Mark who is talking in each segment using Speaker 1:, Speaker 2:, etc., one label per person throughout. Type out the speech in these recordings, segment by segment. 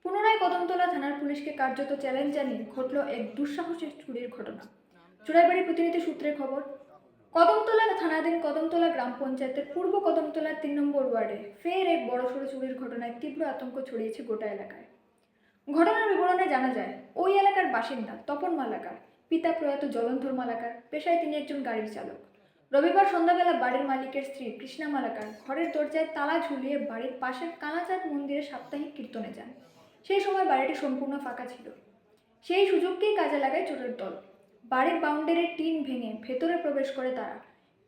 Speaker 1: পুনরায় কদমতলা থানার পুলিশকে কার্যত চ্যালেঞ্জ জানিয়ে ঘটল এক দুঃসাহসিক চুরির ঘটনা। চুরাইবাড়ি প্রতিনিধি সূত্রে খবর, কদমতলা থানাধীন কদমতলা গ্রাম পঞ্চায়েতের পূর্ব কদমতলা ৩ নম্বর ওয়ার্ডে ফের এক বড়সড় চুরির ঘটনায় তীব্র আতঙ্ক ছড়িয়েছে গোটা এলাকায়। ঘটনার বিবরণে জানা যায়, ওই এলাকার বাসিন্দা তপন মালাকার, পিতা প্রয়াত জলন্ধর মালাকার, পেশায় তিনি একজন গাড়ির চালক। রবিবার সন্ধ্যাবেলা বাড়ির মালিকের স্ত্রী কৃষ্ণা মালাকার ঘরের দরজায় তালা ঝুলিয়ে বাড়ির পাশের কানাচাঁদ মন্দিরে সাপ্তাহিক কীর্তনে যান। সেই সময় বাড়িটি সম্পূর্ণ ফাঁকা ছিল। সেই সুযোগকেই কাজে লাগায় চোরের দল। বাড়ির বাউন্ডারির টিন ভেঙে ভেতরে প্রবেশ করে তারা।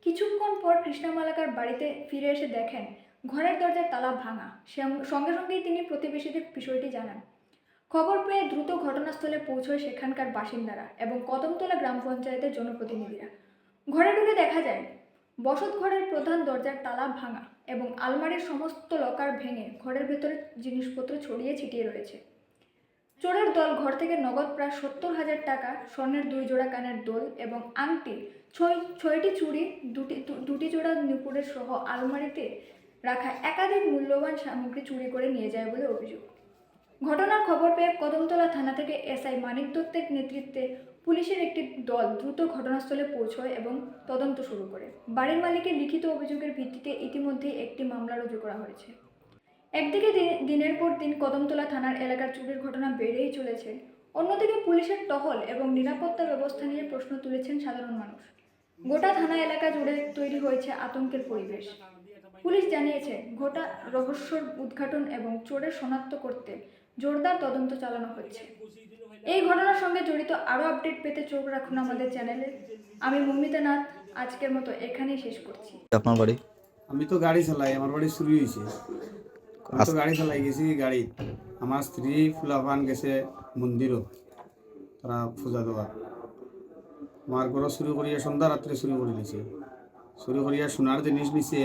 Speaker 1: কিছুক্ষণ পর কৃষ্ণা মালাকার বাড়িতে ফিরে এসে দেখেন ঘরের দরজার তালা ভাঙা। সঙ্গে সঙ্গেই তিনি প্রতিবেশীদের বিষয়টি জানান। খবর পেয়ে দ্রুত ঘটনাস্থলে পৌঁছয় সেখানকার বাসিন্দারা এবং কদমতলা গ্রাম পঞ্চায়েতের জনপ্রতিনিধিরা। ঘরে ঢুকে দেখা যায় বসত ঘরের প্রধান দরজার তালা ভাঙা এবং আলমারির সমস্ত লকার ভেঙে ঘরের ভেতরে জিনিসপত্র ছড়িয়ে ছিটিয়ে রয়েছে। চোরের দল ঘর থেকে নগদ প্রায় ৭০,০০০ টাকা, স্বর্ণের 2 জোড়া কানের দোল এবং আংটি, 6টি চুড়ি, দুটি জোড়া নুপুরের সহ আলমারিতে রাখা একাধিক মূল্যবান সামগ্রী চুরি করে নিয়ে যায় বলে অভিযোগ। ঘটনার খবর পেয়ে কদমতলা থানা থেকে এসআই মানিক দত্তের নেতৃত্বে পুলিশের একটি দল দ্রুত ঘটনাস্থলে পৌঁছয় এবং তদন্ত শুরু করে। বাড়ির মালিকের লিখিত অভিযোগের ভিত্তিতে ইতিমধ্যেই একটি মামলা রুজু করা হয়েছে। একদিকে দিনের পর দিন কদমতলা থানার এলাকার চুরির ঘটনা বেড়েই চলেছে, অন্যদিকে পুলিশের টহল এবং নিরাপত্তা ব্যবস্থা নিয়ে প্রশ্ন তুলেছেন সাধারণ মানুষ। গোটা থানা এলাকা জুড়ে তৈরি হয়েছে আতঙ্কের পরিবেশ। পুলিশ জানিয়েছে, গোটা রহস্যর উদ্ঘাটন এবং চোরের শনাক্ত করতে জোরদার তদন্ত চালানো হচ্ছে। এই ঘটনার সঙ্গে জড়িত আরও আপডেট পেতে চোখ রাখুন আমাদের চ্যানেলে। আমি মৌমিতা নাথ, আজকের মতো এখানেই শেষ করছি।
Speaker 2: আপনার বাড়ি?
Speaker 3: আমি তো গাড়ি চালাই, আমার বাড়ি চুরি হয়েছে। আমি তো গাড়ি চালাই গেছি গাড়ি, আমার স্ত্রী ফুলাফান গেছে মন্দিরও তারা পূজা দেওয়া। আমার ঘর চুরি করিয়া সন্ধ্যা রাত্রে চুরি করে নিছে। চুরি করিয়া সোনার জিনিস নিছে,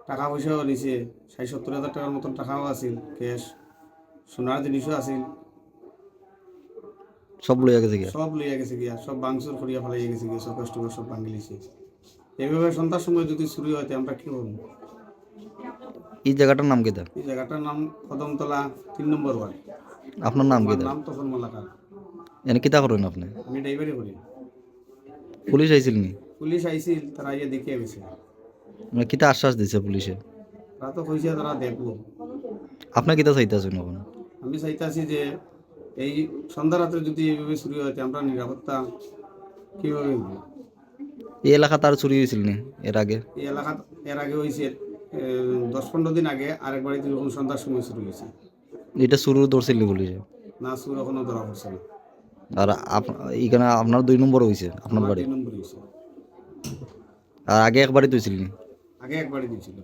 Speaker 3: টাকা পয়সাও নিছে, ৬০-৭০,০০০ টাকার মতন টাকাও আছিল ক্যাশ, সোনার জিনিসও আছিল।
Speaker 2: সব লইয়া গেছে গিয়া?
Speaker 3: সব লইয়া গেছে গিয়া, সব ভাঙচুর করিয়া ফেলাইয়া গেছে গিয়া, সব কষ্ট সব ভাঙি লিছে। এইভাবে সন্ধ্যার সময় যদি চুরি হয় আমরা কি করবো?
Speaker 2: এই জায়গাটার নাম কিতা?
Speaker 3: এই জায়গাটার নাম কদমতলা ৩ নম্বর ওয়ার্ড।
Speaker 2: আপনার নাম
Speaker 3: আমার
Speaker 2: কিতা?
Speaker 3: নাম তপন মালাকার।
Speaker 2: এনে কিতা করেন আপনি?
Speaker 3: আমি ড্রাইভারি করি।
Speaker 2: পুলিশ আইছিল নি?
Speaker 3: পুলিশ আইছিল, তারা ইয়ে দেখিয়ে গেছে।
Speaker 2: মানে কিতা আশ্বাস দিছে পুলিশে?
Speaker 3: তারা তো কইছে তারা দেখবো।
Speaker 2: আপনি কিতা চাইতেছেন এখন?
Speaker 3: আমি চাইতেছি যে এই সন্ধ্যা রাত্রে যদি এইভাবে চুরি হয় আমরা নিরাপত্তা কীভাবে হইব?
Speaker 2: এই এলাকা তার চুরি হয়েছিল নি এর আগে?
Speaker 3: এই এলাকাত এর আগে হয়েছে 10-15 দিন আগে আরেক বাড়িতে যখন সন্ধ্যার সময় চুরি হয়েছে।
Speaker 2: এটা শুরু ধরছিল পুলিশে?
Speaker 3: না, চুর এখনো ধরা পড়ছে না।
Speaker 2: আর এখানে আপনার 2 নম্বর হয়েছে আপনার
Speaker 3: আমার
Speaker 2: বাড়ি?
Speaker 3: 2 নম্বর হয়েছে।
Speaker 2: আর আগে এক বাড়ি তুইছিল নি?
Speaker 3: আগে এক বাড়ি দিয়েছিল।